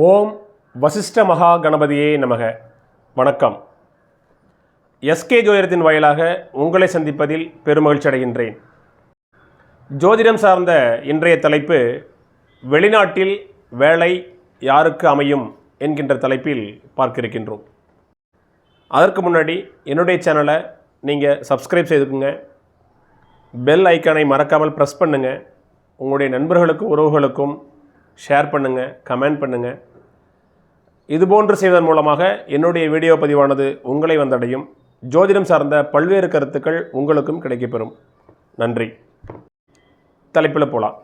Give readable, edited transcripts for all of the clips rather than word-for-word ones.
ஓம் வசிஷ்ட மகா கணபதியே நமக. வணக்கம். எஸ்கே ஜோதிடத்தின் வாயிலாக உங்களை சந்திப்பதில் பெருமகிழ்ச்சி அடைகின்றேன். ஜோதிடம் சார்ந்த இன்றைய தலைப்பு வெளிநாட்டில் வேலை யாருக்கு அமையும் என்கின்ற தலைப்பில் பார்க்க இருக்கின்றோம். அதற்கு முன்னாடி என்னுடைய சேனலை நீங்கள் சப்ஸ்கிரைப் செய்துக்குங்க. பெல் ஐக்கானை மறக்காமல் ப்ரெஸ் பண்ணுங்கள். உங்களுடைய நண்பர்களுக்கும் உறவுகளுக்கும் ஷேர் பண்ணுங்கள், கமெண்ட் பண்ணுங்கள். இதுபோன்று செய்வதன் மூலமாக என்னுடைய வீடியோ பதிவானது உங்களை வந்தடையும். ஜோதிடம் சார்ந்த பல்வேறு கருத்துக்கள் உங்களுக்கும் கிடைக்கப்பெறும். நன்றி. தலைப்பில் போகலாம்.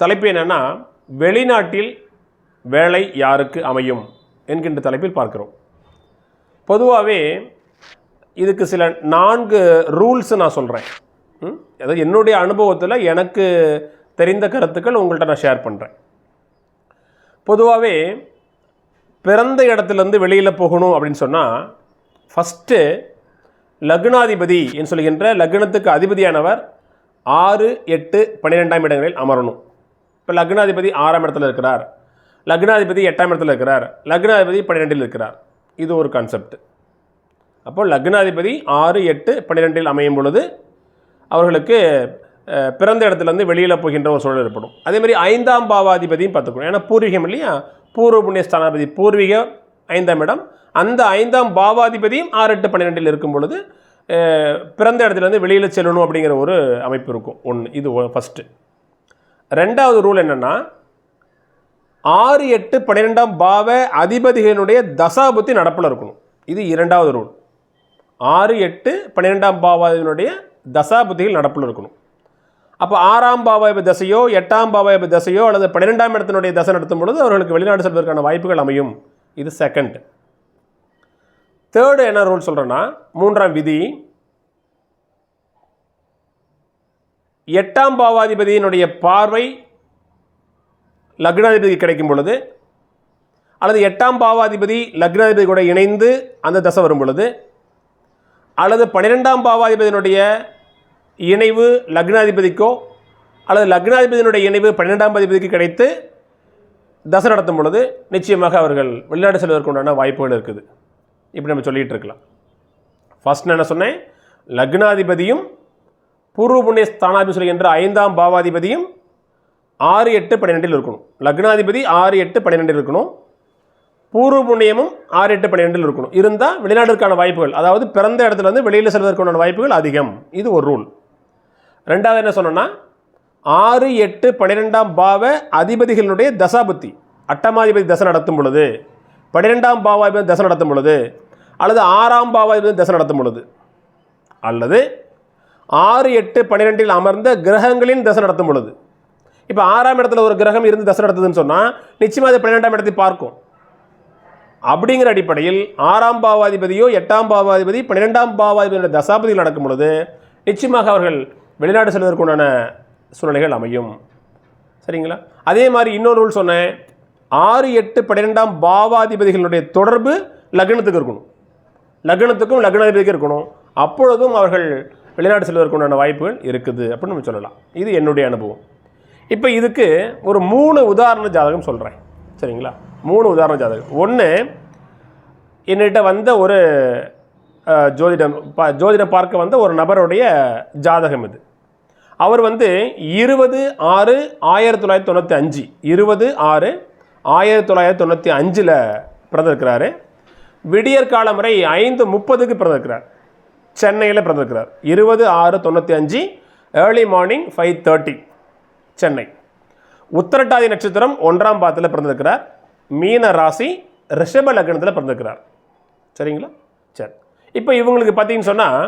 தலைப்பு என்னென்னா, வெளிநாட்டில் வேலை யாருக்கு அமையும் என்கின்ற தலைப்பில் பார்க்குறோம். பொதுவாகவே இதுக்கு சில 4 ரூல்ஸ் நான் சொல்கிறேன். அதாவது என்னுடைய அனுபவத்தில் எனக்கு தெரிந்த கருத்துக்கள் உங்கள்கிட்ட நான் ஷேர் பண்ணுறேன். பொதுவாகவே பிறந்த இடத்துலேருந்து வெளியில் போகணும் அப்படின்னு சொன்னால் ஃபஸ்ட்டு லக்னாதிபதி என்று சொல்கின்ற லக்னத்துக்கு அதிபதியானவர் 6, 8, 12ஆம் இடங்களில் அமரணும். இப்போ லக்னாதிபதி 6ஆம் இடத்துல இருக்கிறார், லக்னாதிபதி 8ஆம் இடத்துல இருக்கிறார், லக்னாதிபதி 12இல் இருக்கிறார். இது ஒரு கான்செப்ட். அப்போ லக்னாதிபதி 6, 8, 12இல் அமையும் பொழுது அவர்களுக்கு பிறந்த இடத்துலேருந்து வெளியில் போகின்ற ஒரு சூழல் ஏற்படும். அதேமாதிரி 5ஆம் பாவாதிபதியும் பார்த்துக்கணும். ஏன்னா பூர்வீகம் இல்லையா, பூர்வ புண்ணிய ஸ்தானாதிபதி பூர்வீக 5ஆம் இடம். அந்த 5ஆம் பாவாதிபதியும் 6, 8, 12இல் இருக்கும் பொழுது பிறந்த இடத்துலேருந்து வெளியில் செல்லணும் அப்படிங்கிற ஒரு அமைப்பு இருக்கும். இது ஃபஸ்ட்டு. 2வது ரூல் என்னென்னா, 6, 8, 12ஆம் பாவ அதிபதிகளுடைய தசாபுத்தி நடப்பில் இருக்கணும். இது 2வது ரூல். 6, 8, 12ஆம் பாவாதிபதியினுடைய தசாபுத்திகள் நடப்பில் இருக்கணும். அப்போ 6ஆம் பாவாதிபதி தசையோ 8ஆம் பாவாதிபதி தசையோ அல்லது 12ஆம் இடத்தினுடைய தசை நடத்தும் பொழுது அவர்களுக்கு வெளிநாடு செல்வதற்கான வாய்ப்புகள் அமையும். இது செகண்ட். தேர்டு என்ன ரூல் சொல்கிறேன்னா, 3ஆம் விதி, 8ஆம் பாவாதிபதியினுடைய பார்வை லக்னாதிபதி கிடைக்கும் பொழுது அல்லது 8ஆம் பாவாதிபதி லக்னாதிபதி கூட இணைந்து அந்த தசை வரும் பொழுது அல்லது 12ஆம் பாவாதிபதியினுடைய இணைவு லக்னாதிபதிக்கோ அல்லது லக்னாதிபதியினுடைய இணைவு 12ஆம் அதிபதிக்கு கிடைத்து தசை நடத்தும் பொழுது நிச்சயமாக அவர்கள் வெளிநாடு செல்வதற்கு உண்டான வாய்ப்புகள் இருக்குது. இப்படி நம்ம சொல்லிகிட்டு இருக்கலாம். ஃபர்ஸ்ட் என்ன சொன்னேன், லக்னாதிபதியும் பூர்வ புண்ணிய ஸ்தானாதிபதி சொல்கின்ற 5ஆம் பாவாதிபதியும் 6, 8, 12இல் இருக்கணும். லக்னாதிபதி 6, 8, 12இல் இருக்கணும். பூர்வ புண்ணியமும் 6, 8, 12இல் இருக்கணும். இருந்தால் வெளிநாட்டிற்கான வாய்ப்புகள், அதாவது பிறந்த இடத்துல இருந்து வெளியில் செல்வதற்கான வாய்ப்புகள் அதிகம். இது ஒரு ரூல். 2வது என்ன சொன்னோன்னா, 6, 8, 12ஆம் பாவ அதிபதிகளுடைய தசாபுத்தி, அட்டமாதிபதி தசை நடத்தும் பொழுது, 12ஆம் பாவாதிபதி தசை நடத்தும் பொழுது, அல்லது 6ஆம் பாவாதிபதி தசை நடத்தும் பொழுது, அல்லது 6, 8, 12இல் அமர்ந்த கிரகங்களின் தசை நடத்தும் பொழுது. இப்போ 6ஆம் இடத்துல ஒரு கிரகம் இருந்து தசை நடத்துதுன்னு சொன்னால் நிச்சயமாக அது 12ஆம் இடத்தை பார்க்கும். அப்படிங்கிற அடிப்படையில் 6ஆம் பாவாதிபதியோ 8ஆம் பாவாதிபதி 12ஆம் பாவாதிபதியோட தசாபதியில் நடக்கும் பொழுது நிச்சயமாக அவர்கள் வெளிநாடு செல்வதற்கு உண்டான சூழ்நிலைகள் அமையும். சரிங்களா? அதே மாதிரி இன்னொரு ரூல் சொன்னேன், 6, 8, 12ஆம் பாவாதிபதிகளுடைய தொடர்பு லக்னத்துக்கு இருக்கணும், லக்னத்துக்கும் லக்னாதிபதிக்கும் இருக்கணும். அப்பொழுதும் அவர்கள் வெளிநாடு செல்வதற்கு உண்டான வாய்ப்புகள் இருக்குது அப்படின்னு நம்ம சொல்லலாம். இது என்னுடைய அனுபவம். இப்போ இதுக்கு ஒரு 3 உதாரண ஜாதகம் சொல்கிறேன். சரிங்களா? 3 உதாரண ஜாதகம். ஒன்று, என்கிட்ட வந்த ஒரு ஜோதிடம் பார்க்க வந்த ஒரு நபருடைய ஜாதகம் இது. அவர் 20/6/1995 20/6/1995 பிறந்திருக்கிறாரு. விடியற் காலம் வரை 5:30க்கு பிறந்திருக்கிறார். சென்னையில் பிறந்திருக்கிறார். 20/6/95 ஏர்லி மார்னிங் 5:30 சென்னை. உத்திரட்டாதி நட்சத்திரம் 1ஆம் பாதத்தில் பிறந்திருக்கிறார். மீன ராசி, ரிஷப லக்னத்தில் பிறந்திருக்கிறார். சரிங்களா? சரி. இப்போ இவங்களுக்கு பார்த்தீங்கன்னு சொன்னால்,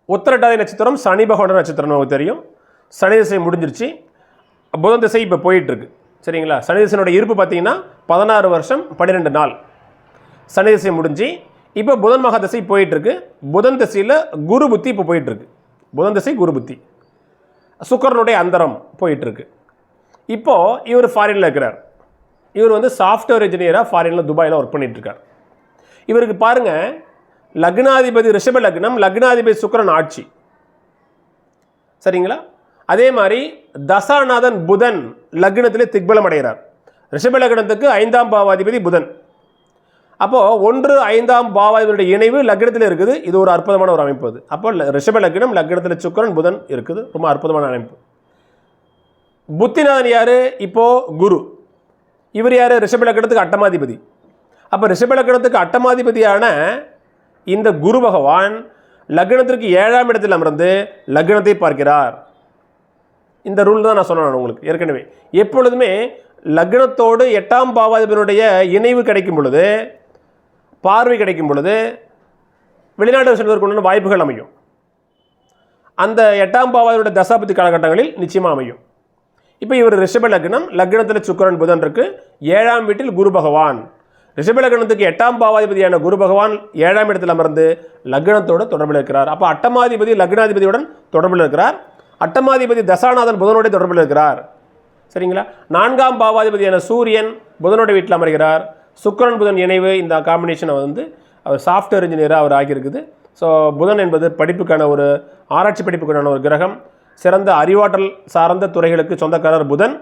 உத்திரட்டாதி நட்சத்திரம் சனி பகவான நட்சத்திரம் நமக்கு தெரியும். சனி திசை முடிஞ்சிருச்சு, புதன் திசை இப்போ போயிட்டுருக்கு. சரிங்களா? சனி திசையினுடைய இருப்பு பார்த்தீங்கன்னா 16 வருஷம் 12 நாள் சனி திசை முடிஞ்சு இப்போ புதன் மகா திசை போயிட்டுருக்கு. புதன் திசையில் குரு புத்தி இப்போ போயிட்டுருக்கு. புதன் திசை குரு புத்தி, சுக்கரனுடைய அந்தரம் போயிட்டுருக்கு. இப்போது இவர் ஃபாரினில் இருக்கிறார். இவர் சாஃப்ட்வேர் இன்ஜினியராக ஃபாரினில் துபாயில் ஒர்க் பண்ணிகிட்ருக்கார். இவருக்கு பாருங்கள், லக்னாதிபதி ரிஷப லக்னம், லக்னாதிபதி சுக்கிரன் ஆட்சி. சரிங்களா? அதே மாதிரி தசாநாதன் புதன் லக்னத்திலே திக்பலம் அடைகிறார். ரிஷப லக்னத்துக்கு 5ஆம் பாவாதிபதி புதன். அப்போது 1, 5ஆம் பாவாதிபதியுடைய இணைவு லக்னத்தில் இருக்குது. இது ஒரு அற்புதமான ஒரு அமைப்பு. அது அப்போ ரிஷப லக்னம், லக்னத்தில் சுக்கிரன் புதன் இருக்குது. ரொம்ப அற்புதமான அமைப்பு. புத்திநாதன் யார்? இப்போது குரு. இவர் யார்? ரிஷப லக்னத்துக்கு அட்டமாதிபதி. அப்போ ரிஷப லக்னத்துக்கு அட்டமாதிபதியான இந்த குரு பகவான் லக்னத்திற்கு 7ஆம் இடத்தில் அமர்ந்து லக்னத்தை பார்க்கிறார். இந்த ரூல் தான் நான் சொன்னேன் உங்களுக்கு ஏற்கனவே. எப்பொழுதுமே லக்னத்தோடு 8ஆம் பாவாதிபதியினுடைய இணைவு கிடைக்கும் பொழுது, பார்வை கிடைக்கும் பொழுது வெளிநாடு செல்வதற்குண்டான வாய்ப்புகள் அமையும். அந்த 8ஆம் பாவாதிபதியுடைய தசாபதி காலகட்டங்களில் நிச்சயமாக அமையும். இப்போ இவர் ரிஷப லக்னம், லக்னத்தில் சுக்கிரன் புதன் இருக்கு, 7ஆம் வீட்டில் குரு பகவான். ரிஷப லக்னத்துக்கு 8ஆம் பாவாதிபதியான குரு பகவான் 7ஆம் இடத்தில் அமர்ந்து லக்னத்தோடு தொடர்பில் இருக்கிறார். அப்போ அட்டமாதிபதி லக்னாதிபதியுடன் தொடர்பில் இருக்கிறார். அட்டமாதிபதி தசாநாதன் புதனோட தொடர்பில் இருக்கிறார். சரிங்களா? 4ஆம் பாவாதிபதியான சூரியன் புதனோட வீட்டில் அமர்கிறார். சுக்கிரன் புதன் இணைவு, இந்த காம்பினேஷனை அவர் சாஃப்ட்வேர் இன்ஜினியராக அவர் ஆகியிருக்குது. ஸோ புதன் என்பது படிப்புக்கான ஒரு ஆராய்ச்சி படிப்புக்கான ஒரு கிரகம். சிறந்த அறிவாற்றல் சார்ந்த துறைகளுக்கு சொந்தக்காரர் புதன்.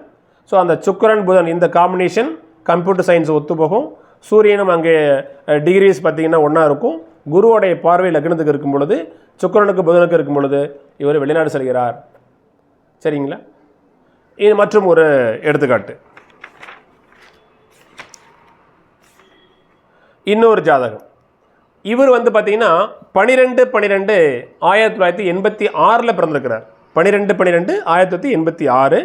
ஸோ அந்த சுக்கிரன் புதன் இந்த காம்பினேஷன் கம்ப்யூட்டர் சயின்ஸ் ஒத்துப்போகும். சூரியனும் அங்கே டிகிரிஸ் பார்த்திங்கன்னா ஒன்றா இருக்கும். குருவோடைய பார்வை லக்னத்துக்கு இருக்கும் பொழுது, சுக்கிரனுக்கு புதனுக்கு இருக்கும் பொழுது இவர் வெளிநாடு செல்கிறார். சரிங்களா? இது மற்றும் ஒரு எடுத்துக்காட்டு. இன்னொரு ஜாதகம். இவர் பார்த்திங்கன்னா 12/12/1986 பிறந்திருக்கிறார். 12/12/1986.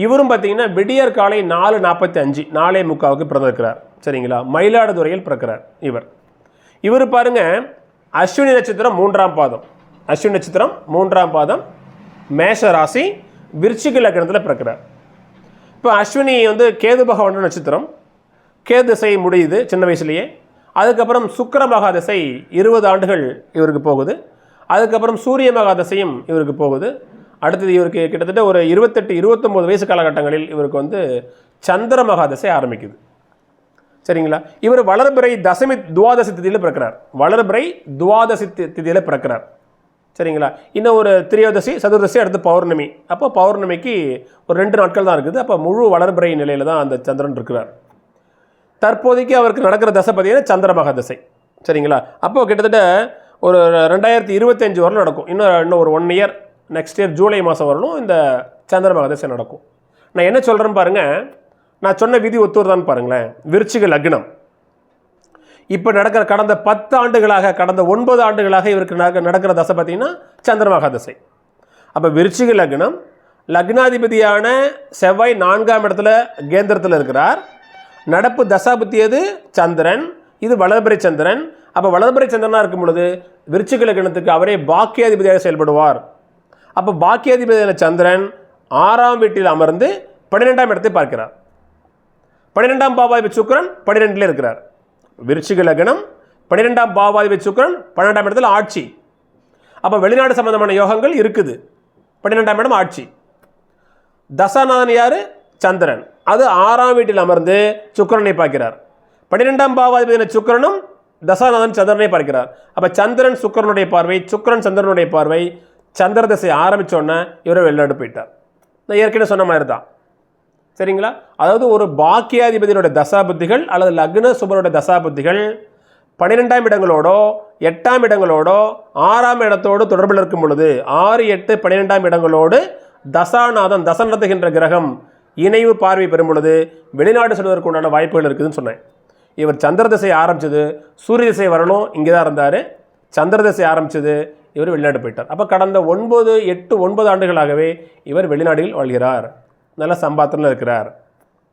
இவரும் பார்த்திங்கன்னா விடியற் காலை 4:45 4:45 பிறந்திருக்கிறார். சரிங்களா? மயிலாடுதுறையில் பிறக்கிறார் இவர் பாருங்கள், அஸ்வினி நட்சத்திரம் 3ஆம் பாதம். அஸ்வினி நட்சத்திரம் 3ஆம் பாதம், மேஷ ராசி, விருச்சிக லக்னத்தில் பிறக்கிறார். இப்போ அஸ்வினி கேது பகவான் நட்சத்திரம். கேது திசை முடியுது சின்ன வயசுலேயே. அதுக்கப்புறம் சுக்கிர மகாதசை 20 ஆண்டுகள் இவருக்கு போகுது. அதுக்கப்புறம் சூரிய மகாதசையும் இவருக்கு போகுது. அடுத்தது இவருக்கு கிட்டத்தட்ட ஒரு 28-29 வயசு காலகட்டங்களில் இவருக்கு சந்திர மகாதசை ஆரம்பிக்குது. சரிங்களா? இவர் வளர்பிறை தசமி துவாதசி திதியில் பிறக்கிறார். வளர்பிறை துவாதசி திதியில் பிறக்கிறார். சரிங்களா? இன்னும் ஒரு திரியோதசி, சதுர்தசி, அடுத்து பௌர்ணமி. அப்போ பௌர்ணமிக்கு ஒரு 2 நாட்கள் தான் இருக்குது. அப்போ முழு வளர்பிறை நிலையில் தான் அந்த சந்திரன் இருக்கிறார். தற்போதைக்கு அவருக்கு நடக்கிற தசை பார்த்தீங்கன்னா சந்திர மகாதசை. சரிங்களா? அப்போது கிட்டத்தட்ட ஒரு 2025 வரலும் நடக்கும். இன்னும் ஒரு 1 இயர், நெக்ஸ்ட் இயர் ஜூலை மாதம் வரணும் இந்த சந்திர மகாதசை நடக்கும். நான் என்ன சொல்கிறேன்னு பாருங்கள், நான் சொன்ன விதி ஒத்துவதுதான் பாருங்களேன். விருச்சிக லக்னம் இப்போ நடக்கிற கடந்த 10 ஆண்டுகளாக, கடந்த 9 ஆண்டுகளாக இவருக்கு நடக்கிற தசை பார்த்தீங்கன்னா சந்திர மகாதசை. அப்போ விருச்சிக லக்னம், லக்னாதிபதியான செவ்வாய் 4ஆம் இடத்துல கேந்திரத்தில் இருக்கிறார். நடப்பு தசாபுத்தி எது? சந்திரன். இது வளர்பிறை சந்திரன். அப்போ வளர்பிறை சந்திரனாக இருக்கும் பொழுது விருச்சிக லக்னத்துக்கு அவரே பாக்கியாதிபதியாக செயல்படுவார். அப்போ பாக்கியாதிபதியான சந்திரன் 6ஆம் வீட்டில் அமர்ந்து 12ஆம் இடத்தை பார்க்கிறார். 12ஆம் பாவாதிபதி சுக்கிரன் 12ல் இருக்கிறார். விருச்சிக லக்னம், 12ஆம் பாவாதிபதி சுக்கிரன் 12ஆம் இடத்துல ஆட்சி. அப்போ வெளிநாடு சம்பந்தமான யோகங்கள் இருக்குது. 12ஆம் இடம் ஆட்சி. தசாநாதன் யார்? சந்திரன். அது 6ஆம் வீட்டில் அமர்ந்து சுக்கிரனை பார்க்கிறார். 12ஆம் பாவாதிபதியான சுக்கிரனும் தசாநாதன் சந்திரனை பார்க்கிறார். அப்போ சந்திரன் சுக்கிரனுடைய பார்வை, சுக்கிரன் சந்திரனுடைய பார்வை, சந்திர தசை ஆரம்பித்தோன்னே இவரை வெளிநாடு போயிட்டார். நான் ஏற்கனவே சொன்ன மாதிரி தான். சரிங்களா? அதாவது ஒரு பாக்கியாதிபதியோட தசாபுத்திகள் அல்லது லக்ன சுபருடைய தசாபுத்திகள் 12ஆம் இடங்களோடோ 8ஆம் இடங்களோடோ 6ஆம் இடத்தோடு தொடர்பில் இருக்கும் பொழுது, 6, 8, 12ஆம் இடங்களோடு தசாநாதன் தசை நடத்துகின்ற கிரகம் இணைவு பார்வை பெறும் பொழுது வெளிநாடு செல்வதற்கு உண்டான வாய்ப்புகள் இருக்குதுன்னு சொன்னேன். இவர் சந்திர திசை ஆரம்பிச்சது, சூரிய திசை வரணும், இங்கே தான் இருந்தார். சந்திர திசை ஆரம்பிச்சது, இவர் வெளிநாடு போயிட்டார். அப்போ கடந்த 9, 8, 9 ஆண்டுகளாகவே இவர் வெளிநாடுகளில் வாழ்கிறார். நல்ல சம்பாத்திரத்தில் இருக்கிறார்.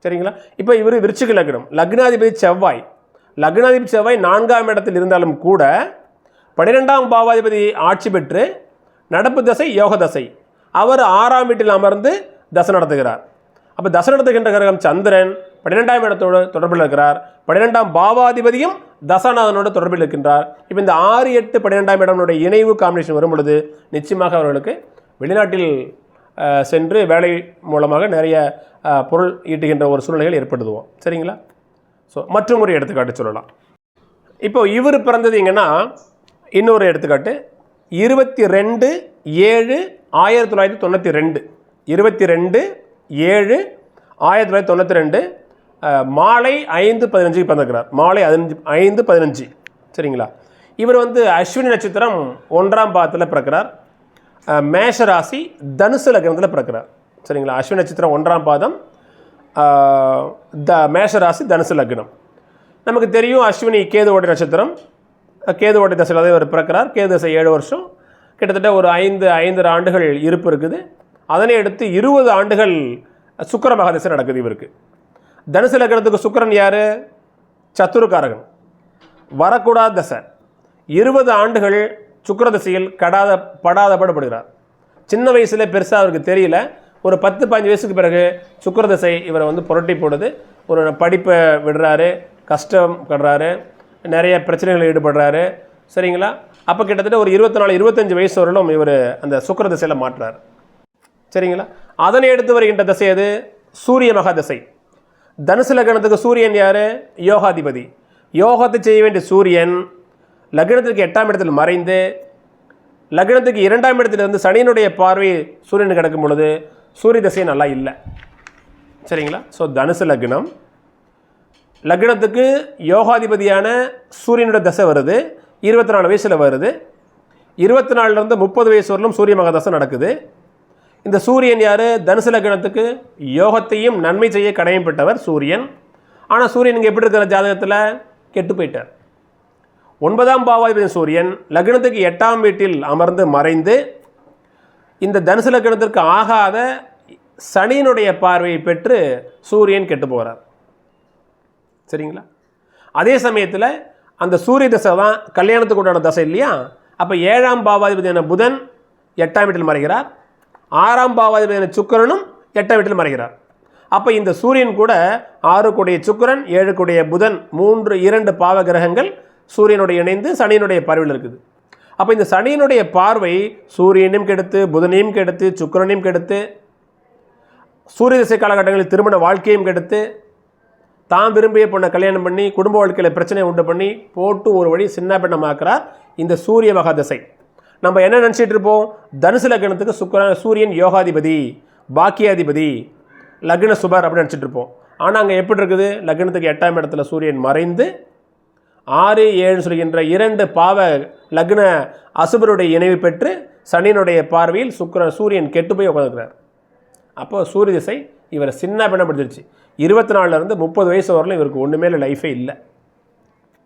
சரிங்களா? இப்போ இவர் விருச்சிக லக்னம், லக்னாதிபதி செவ்வாய். லக்னாதிபதி செவ்வாய் 4ஆம் இடத்தில் இருந்தாலும் கூட 12ஆம் பாவாதிபதி ஆட்சி பெற்று நடப்பு தசை யோக தசை. அவர் 6ஆம் வீட்டில் அமர்ந்து தசை நடத்துகிறார். அப்போ தசை நடத்துகின்ற கிரகம் சந்திரன் 12ஆம் இடத்தோடு தொடர்பில் இருக்கிறார். 12ஆம் பாவாதிபதியும் தசாநாதனோடு தொடர்பில் இருக்கின்றார். இப்போ இந்த 6, 8, 12ஆம் இடனுடைய இணைவு காம்பினேஷன் வரும் பொழுது நிச்சயமாக அவர்களுக்கு வெளிநாட்டில் சென்று வேலை மூலமாக நிறைய பொருள் ஈட்டுகின்ற ஒரு சூழ்நிலைகள் ஏற்படுத்துவோம். சரிங்களா? ஸோ மற்றும் ஒரு எடுத்துக்காட்டு சொல்லலாம். இப்போ இவர் பிறந்தது எங்கன்னா இன்னொரு எடுத்துக்காட்டு 22/7/1992. 22/7/1992 மாலை 5:15 பிறந்திருக்கிறார். மாலை 5:15. சரிங்களா? இவர் வந்து அஸ்வினி நட்சத்திரம் 1ஆம் பாதத்தில் பிறக்கிறார். மேஷராசி தனுசு லக்னத்தில் பிறக்கிறார். சரிங்களா? அஸ்வினி நட்சத்திரம் 1ஆம் பாதம், மேஷராசி தனுசு லக்னம். நமக்கு தெரியும் அஸ்வினி கேதுவோட நட்சத்திரம். கேதுவோட தசையில் தான் இவர் பிறக்கிறார். கேது தசை 7 வருஷம், கிட்டத்தட்ட ஒரு 5 ஆண்டுகள் இருப்பு இருக்குது. அதனை அடுத்து 20 ஆண்டுகள் சுக்கிர மகாதசை நடக்குது இவருக்கு. தனுசு லக்னத்துக்கு சுக்கிரன் யார்? சத்துருக்காரகன். வரக்கூடாத தசை. 20 ஆண்டுகள் சுக்கிர தசையில் படாத பாடுபடுகிறார். சின்ன வயசில் பெருசாக அவருக்கு தெரியல. ஒரு 10-15 வயசுக்கு பிறகு சுக்கிர தசை இவரை வந்து புரட்டி போடுது. ஒரு படிப்பை விடுறாரு, கஷ்டப்படுறாரு, நிறைய பிரச்சனைகளில் ஈடுபடுறாரு. சரிங்களா? அப்போ கிட்டத்தட்ட ஒரு 24-25 வயசு வரலும் இவர் அந்த சுக்கிர தசையில் மாட்டுறார். சரிங்களா? அதனை எடுத்து வருகின்ற தசை அது சூரிய மகாதசை. தனுசு லக்னத்துக்கு சூரியன் யார்? யோகாதிபதி. யோகத்தை செய்ய வேண்டிய சூரியன் லக்னத்துக்கு 8ஆம் இடத்தில் மறைந்து லக்னத்துக்கு 2ஆம் இடத்திலிருந்து சனியினுடைய பார்வை சூரியன் கிடக்கும் பொழுது சூரிய தசை நல்லா இல்லை. சரிங்களா? ஸோ தனுசு லக்னத்துக்கு யோகாதிபதியான சூரியனுடைய தசை வருது. 24 வயசில் வருது. 24லேருந்து 30 வயசு வரலும் சூரிய மகாதசை நடக்குது. இந்த சூரியன் யார்? தனுசு லக்னத்துக்கு யோகத்தையும் நன்மை செய்ய கடமைப்பட்டவர் சூரியன். ஆனால் சூரியன் இங்கே எப்படி இருக்கிற ஜாதகத்தில் கெட்டு போயிட்டார். 9ஆம் பாவாதிபதி சூரியன் லக்னத்துக்கு 8ஆம் வீட்டில் அமர்ந்து மறைந்து இந்த தனுசு லக்னத்திற்கு ஆகாத சனியினுடைய பார்வையை பெற்று சூரியன் கெட்டு போகிறார். சரிங்களா? அதே சமயத்தில் அந்த சூரிய தசை தான் கல்யாணத்துக்கு உண்டான தசை இல்லையா? அப்போ 7ஆம் பாவாதிபதியான புதன் 8ஆம் வீட்டில் மறைகிறார். 6ஆம் பாவாதிபதியான சுக்கிரனும் 8ஆம் வீட்டில் மறைகிறார். அப்போ இந்த சூரியன் கூட 6 கூடிய சுக்கிரன், 7 கூடிய புதன், 2 பாவ கிரகங்கள் சூரியனுடைய இணைந்து சனியினுடைய பார்வையில் இருக்குது. அப்போ இந்த சனியினுடைய பார்வை சூரியனையும் கெடுத்து, புதனையும் கெடுத்து, சுக்கிரனையும் கெடுத்து, சூரிய திசை காலகட்டங்களில் திருமண வாழ்க்கையும் கெடுத்து, தான் விரும்பிய பொண்ணை கல்யாணம் பண்ணி குடும்ப வாழ்க்கையில் பிரச்சனையை உண்டு பண்ணி போட்டு ஒரு வழி சின்ன பெண்ணமாக்குறார் இந்த சூரிய மகாதசை. நம்ம என்ன நினச்சிட்டு இருப்போம்? தனுசு லக்னத்துக்கு சூரியன் யோகாதிபதி, பாக்கியாதிபதி, லக்ன சுபர் அப்படின்னு நினச்சிட்டு இருப்போம். ஆனால் அங்கே எப்படி இருக்குது? லக்னத்துக்கு 8ஆம் இடத்துல சூரியன் மறைந்து 6-7 சொல்கின்ற 2 பாவ லக்ன அசுபருடைய இணைவு பெற்று சனியினுடைய பார்வையில் சூரியன் கெட்டு போய் உட்காந்துக்கிறார். அப்போ சூரிய திசை இவரை சின்ன பெண்ணப்படுத்திடுச்சு. 24லேருந்து 30 வயசு வரலும் இவருக்கு ஒன்றுமே லைஃபே இல்லை.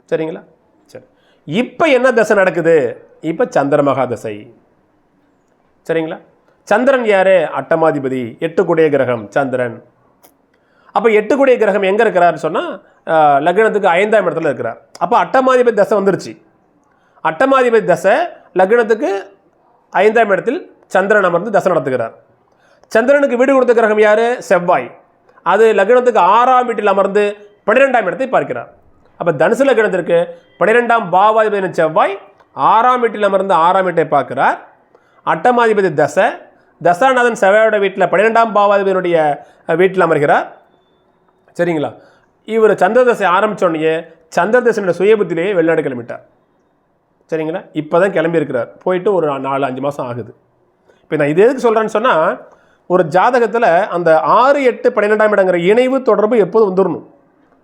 சரிங்களா? சரி, இப்போ என்ன தசை நடக்குது? இப்போ சந்திர மகாதசை. சரிங்களா? சந்திரன் யார்? அட்டமாதிபதி, 8 கூடிய கிரகம் சந்திரன். அப்போ 8 கூடிய கிரகம் எங்கே இருக்கிறாருன்னு சொன்னால் லக்னத்துக்கு 5ஆம் இடத்துல இருக்கிறார். அப்போ அட்டமாதிபதி தசை வந்துருச்சு. அட்டமாதிபதி தசை லக்னத்துக்கு 5ஆம் இடத்தில் சந்திரன் அமர்ந்து தசை நடத்துகிறார். சந்திரனுக்கு வீடு கொடுத்த கிரகம் யார்? செவ்வாய். அது லக்னத்துக்கு 6ஆம் வீட்டில் அமர்ந்து 12ஆம் இடத்தை பார்க்கிறார். அப்போ தனுசு லக்னத்திற்கு 12ஆம் பாவாதிபதி செவ்வாய் 6ஆம் வீட்டில் அமர்ந்து 6ஆம் வீட்டை பார்க்கிறார். அட்டமாதிபதி தசாநாதன் செவ்வாயோட வீட்டில் 12ஆம் பாவாதிபதியினுடைய வீட்டில் அமர்கிறார். சரிங்களா? இவர் சந்திரதசை ஆரம்பித்தோடனே சந்திரதசனுடைய சுயபுத்திலேயே வெளிநாடு கிளம்பிட்டார். சரிங்களா? இப்போ தான் கிளம்பியிருக்கிறார். போயிட்டு ஒரு 4-5 மாதம் ஆகுது. இப்போ நான் இது எதுக்கு சொல்கிறேன்னு சொன்னால், ஒரு ஜாதகத்தில் அந்த 6-8-12ஆம் இடங்கிற இணைவு தொடர்பு எப்போதும் வந்துடணும்.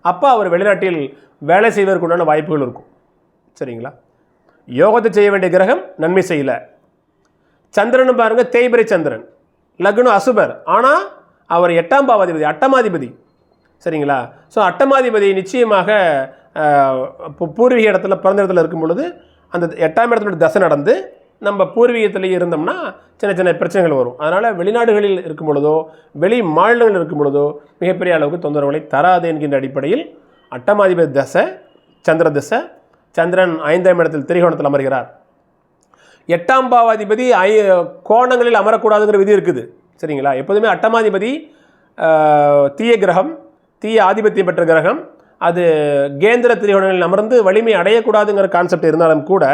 அப்போ அவர் வெளிநாட்டில் வேலை செய்வதற்கு உண்டான வாய்ப்புகள் இருக்கும். சரிங்களா? யோகத்தை செய்ய வேண்டிய கிரகம் நன்மை செய்யலை. சந்திரனும் பாருங்கள் தேய்பிரை சந்திரன், லக்னம் அசுபர். ஆனால் அவர் 8ஆம் பாவாதிபதி, அட்டமாதிபதி. சரிங்களா? ஸோ அட்டமாதிபதி நிச்சயமாக பூர்வீக இடத்துல பிறந்த இடத்துல இருக்கும் பொழுது அந்த 8ஆம் இடத்துல தசை நடந்து நம்ம பூர்வீகத்திலேயே இருந்தோம்னா சின்ன சின்ன பிரச்சனைகள் வரும். அதனால் வெளிநாடுகளில் இருக்கும் பொழுதோ வெளி மாநிலங்களில் இருக்கும் பொழுதோ மிகப்பெரிய அளவுக்கு தொந்தரவுகளை தராது என்கின்ற அடிப்படையில் அட்டமாதிபதி தசை சந்திர தசை. சந்திரன் 5ஆம் இடத்தில் திரிகோணத்தில் அமர்கிறார். 8ஆம் பாவாதிபதி கோணங்களில் அமரக்கூடாதுங்கிற விதி இருக்குது. சரிங்களா? எப்போதுமே அட்டமாதிபதி தீய கிரகம், தீய ஆதிபத்தியம் பெற்ற கிரகம். அது கேந்திர திரிகோணங்களில் அமர்ந்து வலிமை அடையக்கூடாதுங்கிற கான்செப்ட் இருந்தாலும் கூட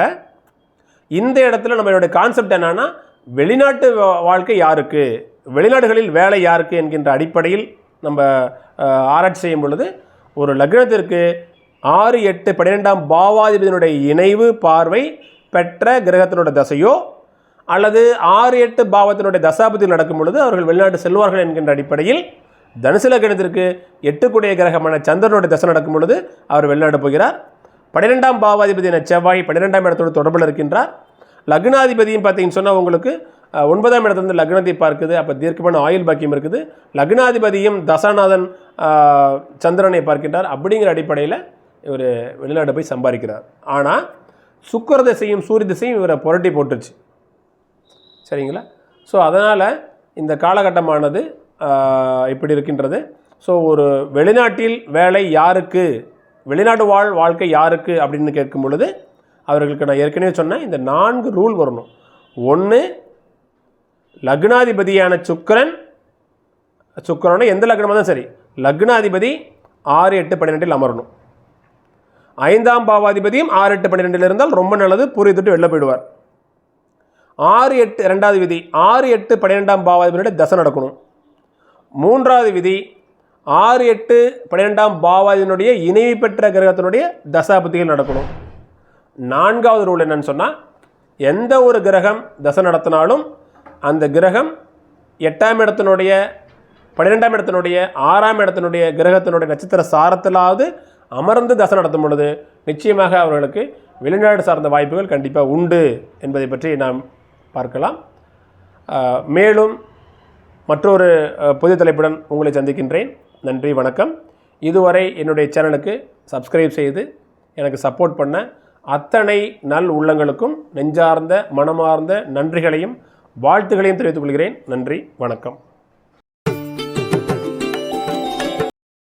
இந்த இடத்துல நம்மளுடைய கான்செப்ட் என்னன்னா, வெளிநாட்டு வாழ்க்கை யாருக்கு, வெளிநாடுகளில் வேலை யாருக்கு என்கின்ற அடிப்படையில் நம்ம ஆராய்ச்சி செய்யும் பொழுது ஒரு லக்னத்திற்கு 6-8-12ஆம் பாவாதிபதியினுடைய இணைவு பார்வை பெற்ற கிரகத்தினுடைய தசையோ அல்லது 6-8 பாவத்தினுடைய தசாபதியில் நடக்கும் பொழுது அவர்கள் வெளிநாட்டு செல்வார்கள் என்கின்ற அடிப்படையில் தனுசு லக்னத்திற்கு 8 கூடிய கிரகமான சந்திரனுடைய தசை நடக்கும் பொழுது அவர் வெளிநாடு போகிறார். 12ஆம் பாவாதிபதியான செவ்வாய் 12ஆம் இடத்தோடு தொடர்பில் இருக்கின்றார். லக்னாதிபதியும் பார்த்தீங்கன்னு சொன்னால் உங்களுக்கு 9ஆம் இடத்துலேருந்து லக்னத்தை பார்க்குது. அப்போ தீர்க்கமான ஆயுள் பாக்கியம் இருக்குது. லக்னாதிபதியும் தசாநாதன் சந்திரனை பார்க்கின்றார். அப்படிங்கிற அடிப்படையில் இவர் வெளிநாடு போய் சம்பாதிக்கிறார். ஆனால் சுக்கிர திசையும் சூரிய திசையும் இவரை புரட்டி போட்டுருச்சு. சரிங்களா? ஸோ அதனால் இந்த காலகட்டமானது இப்படி இருக்கின்றது. ஸோ ஒரு வெளிநாட்டில் வேலை யாருக்கு, வெளிநாடு வாழ்க்கை யாருக்கு அப்படின்னு கேட்கும் பொழுது அவர்களுக்கு நான் ஏற்கனவே சொன்னேன், இந்த 4 ரூல் வரணும். 1, லக்னாதிபதியான சுக்கிரனை எந்த லக்னமாக தான் சரி, லக்னாதிபதி 6, 8, 12 அமரணும். 5ஆம் பாவாதிபதியும் 6, 8, 12 இருந்தால் ரொம்ப நல்லது, பூரியத்துட்டு வெளில போயிடுவார். 6, 8 2வது விதி 6, 8, 12ஆம் பாவாதிபதியோட தசை நடக்கணும். 3வது விதி 6, 8, 12ஆம் பாவாதிபதியினுடைய இணைவு பெற்ற கிரகத்தினுடைய தசாபுத்திகள் நடக்கணும். 4வது ரூல் என்னன்னு சொன்னால், எந்த ஒரு கிரகம் தசை நடத்தினாலும் அந்த கிரகம் 8ஆம் இடத்தினுடைய 12ஆம் இடத்தினுடைய 6ஆம் இடத்தினுடைய கிரகத்தினுடைய நட்சத்திர சாரத்திலாவது அமர்ந்து தசை நடத்தும் பொழுது நிச்சயமாக அவர்களுக்கு வெளிநாடு சார்ந்த வாய்ப்புகள் கண்டிப்பாக உண்டு என்பதை பற்றி நாம் பார்க்கலாம். மேலும் மற்றொரு புதிய தலைப்புடன் உங்களை சந்திக்கின்றேன். நன்றி, வணக்கம். இதுவரை என்னுடைய சேனலுக்கு சப்ஸ்கிரைப் செய்து எனக்கு சப்போர்ட் பண்ண அத்தனை நல் உள்ளங்களுக்கும் நெஞ்சார்ந்த மனமார்ந்த நன்றிகளையும் வாழ்த்துக்களையும் தெரிவித்துக் கொள்கிறேன். நன்றி, வணக்கம்.